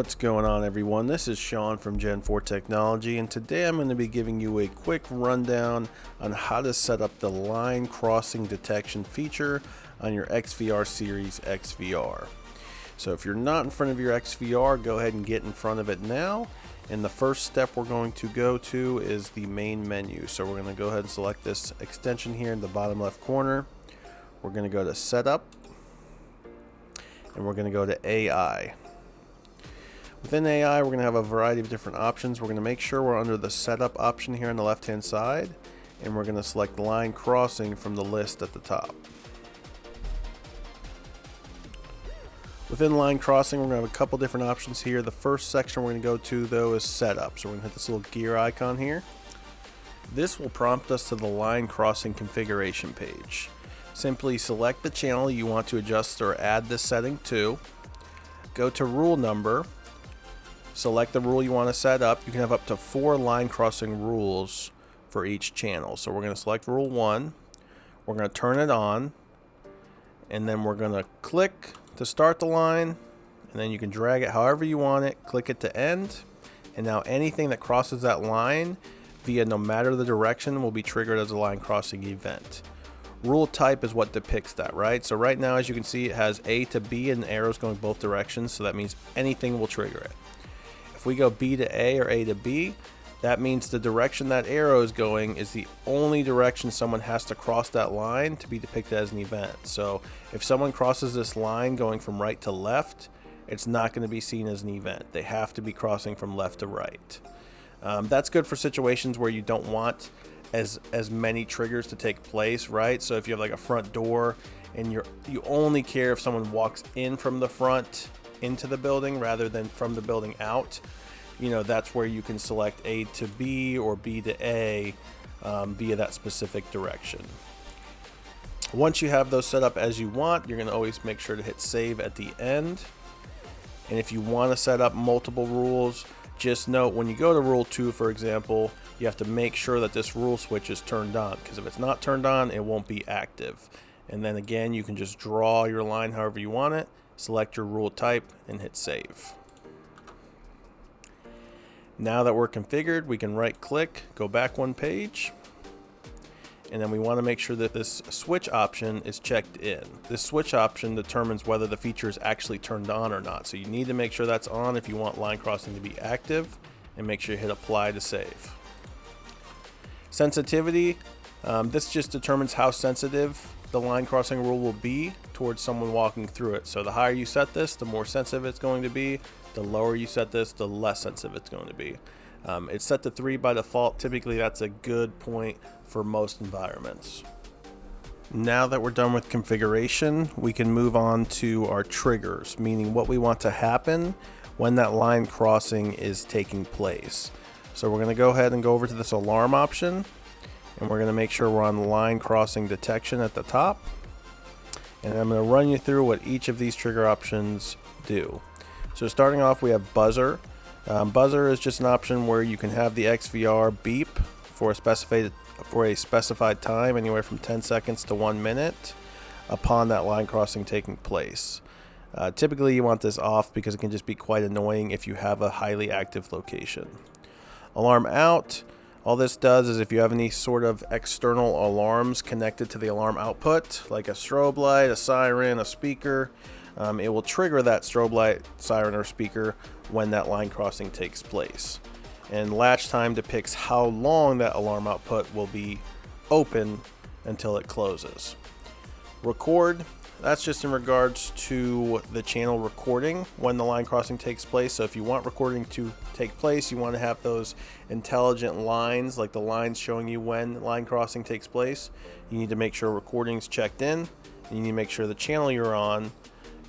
What's going on, everyone? This is Sean from Gen 4 Technology, and today I'm going to be giving you a quick rundown on how to set up the line crossing detection feature on your XVR series XVR. So if you're not in front of your XVR, go ahead and get in front of it now. And the first step we're going to go to is the main menu. So we're going to go ahead and select this extension here in the bottom left corner. We're going to go to Setup, and we're going to go to AI. Within AI, we're going to have a variety of different options. We're going to make sure we're under the Setup option here on the left-hand side, and we're going to select Line Crossing from the list at the top. Within Line Crossing, we're going to have a couple different options here. The first section we're going to go to, though, is Setup. So we're going to hit this little gear icon here. This will prompt us to the Line Crossing configuration page. Simply select the channel you want to adjust or add this setting to. Go to Rule Number. Select the rule you want to set up. You can have up to 4 line crossing rules for each channel. So we're going to select Rule 1. We're going to turn it on. And then we're going to click to start the line. And then you can drag it however you want it. Click it to end. And now anything that crosses that line via no matter the direction will be triggered as a line crossing event. Rule type is what depicts that, right? So right now, as you can see, it has A to B and arrows going both directions. So that means anything will trigger it. If we go B to A or A to B, that means the direction that arrow is going is the only direction someone has to cross that line to be depicted as an event. So if someone crosses this line going from right to left, it's not going to be seen as an event. They have to be crossing from left to right. That's good for situations where you don't want as many triggers to take place, right? So if you have like a front door and you only care if someone walks in from the front into the building rather than from the building out, that's where you can select A to B or B to A via that specific direction. Once you have those set up as you want, you're going to always make sure to hit save at the end. And if you want to set up multiple rules, just note when you go to Rule 2, for example, you have to make sure that this rule switch is turned on, because if it's not turned on, it won't be active. And then again, you can just draw your line however you want it, select your rule type, and hit save. Now that we're configured, we can right click, go back one page, and then we want to make sure that this switch option is checked in. This switch option determines whether the feature is actually turned on or not. So you need to make sure that's on if you want line crossing to be active, and make sure you hit apply to save. Sensitivity, this just determines how sensitive the line crossing rule will be towards someone walking through it. So the higher you set this, the more sensitive it's going to be. The lower you set this, the less sensitive it's going to be. It's set to 3 by default. Typically that's a good point for most environments. Now that we're done with configuration, we can move on to our triggers, meaning what we want to happen when that line crossing is taking place. So we're going to go ahead and go over to this alarm option, and we're going to make sure we're on line crossing detection at the top. And I'm going to run you through what each of these trigger options do. So starting off, we have buzzer. Buzzer is just an option where you can have the XVR beep for a specified time, anywhere from 10 seconds to 1 minute, upon that line crossing taking place. Typically, you want this off because it can just be quite annoying if you have a highly active location. Alarm out. All this does is if you have any sort of external alarms connected to the alarm output, like a strobe light, a siren, a speaker, it will trigger that strobe light, siren, or speaker when that line crossing takes place. And latch time depicts how long that alarm output will be open until it closes. Record, that's just in regards to the channel recording when the line crossing takes place. So if you want recording to take place, you want to have those intelligent lines, like the lines showing you when line crossing takes place. You need to make sure recording's checked in, and you need to make sure the channel you're on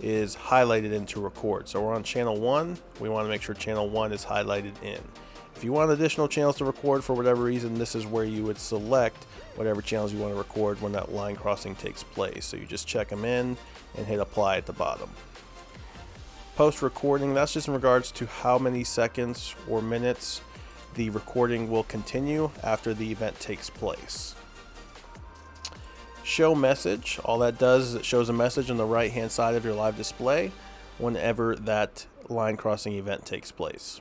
is highlighted into record. So we're on channel 1. We want to make sure channel 1 is highlighted in. If you want additional channels to record for whatever reason, this is where you would select whatever channels you want to record when that line crossing takes place. So you just check them in and hit apply at the bottom. Post recording, that's just in regards to how many seconds or minutes the recording will continue after the event takes place. Show message, all that does is it shows a message on the right hand side of your live display. whenever that line crossing event takes place.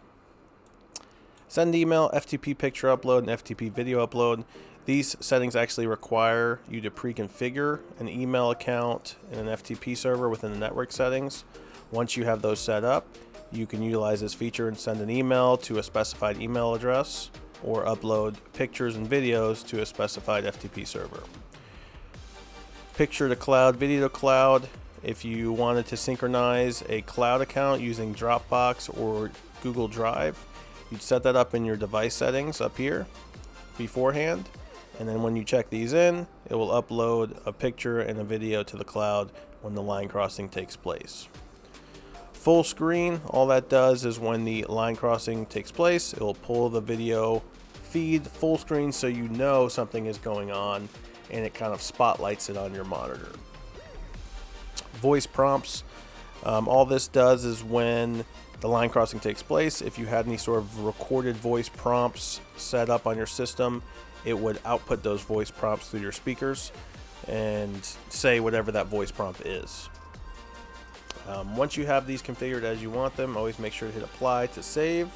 Send email, FTP picture upload, and FTP video upload. These settings actually require you to pre-configure an email account and an FTP server within the network settings. Once you have those set up, you can utilize this feature and send an email to a specified email address or upload pictures and videos to a specified FTP server. Picture to cloud, video to cloud. If you wanted to synchronize a cloud account using Dropbox or Google Drive, you'd set that up in your device settings up here beforehand, and then when you check these in, it will upload a picture and a video to the cloud when the line crossing takes place. Full screen, all that does is when the line crossing takes place, it will pull the video feed full screen so you know something is going on, and it kind of spotlights it on your monitor. Voice prompts, all this does is when the line crossing takes place, if you had any sort of recorded voice prompts set up on your system, it would output those voice prompts through your speakers and say whatever that voice prompt is. Once you have these configured as you want them, always make sure to hit apply to save,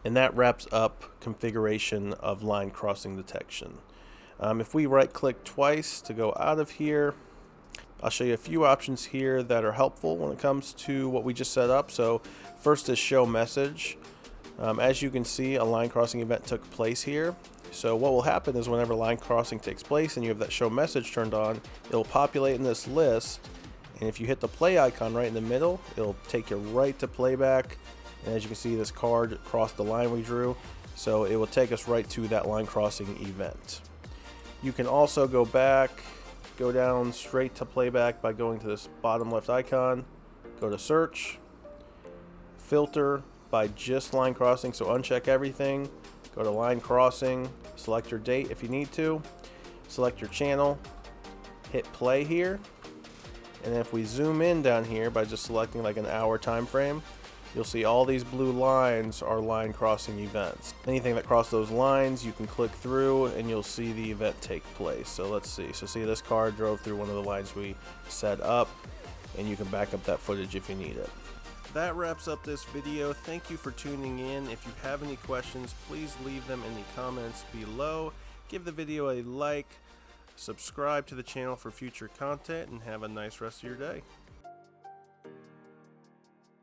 and that wraps up configuration of line crossing detection. If we right click twice to go out of here, I'll show you a few options here that are helpful when it comes to what we just set up. So first is show message. As you can see, a line crossing event took place here. So what will happen is whenever line crossing takes place and you have that show message turned on, it will populate in this list, and if you hit the play icon right in the middle, it'll take you right to playback. And as you can see, this card crossed the line we drew, so it will take us right to that line crossing event. You can also go back, go down straight to playback by going to this bottom left icon, go to search, filter by just line crossing, so uncheck everything, go to line crossing, select your date if you need to, select your channel, hit play here, and then if we zoom in down here by just selecting like an hour time frame, you'll see all these blue lines are line crossing events. Anything that crosses those lines, you can click through and you'll see the event take place. So let's see. So see, this car drove through one of the lines we set up, and you can back up that footage if you need it. That wraps up this video. Thank you for tuning in. If you have any questions, please leave them in the comments below. Give the video a like, subscribe to the channel for future content, and have a nice rest of your day.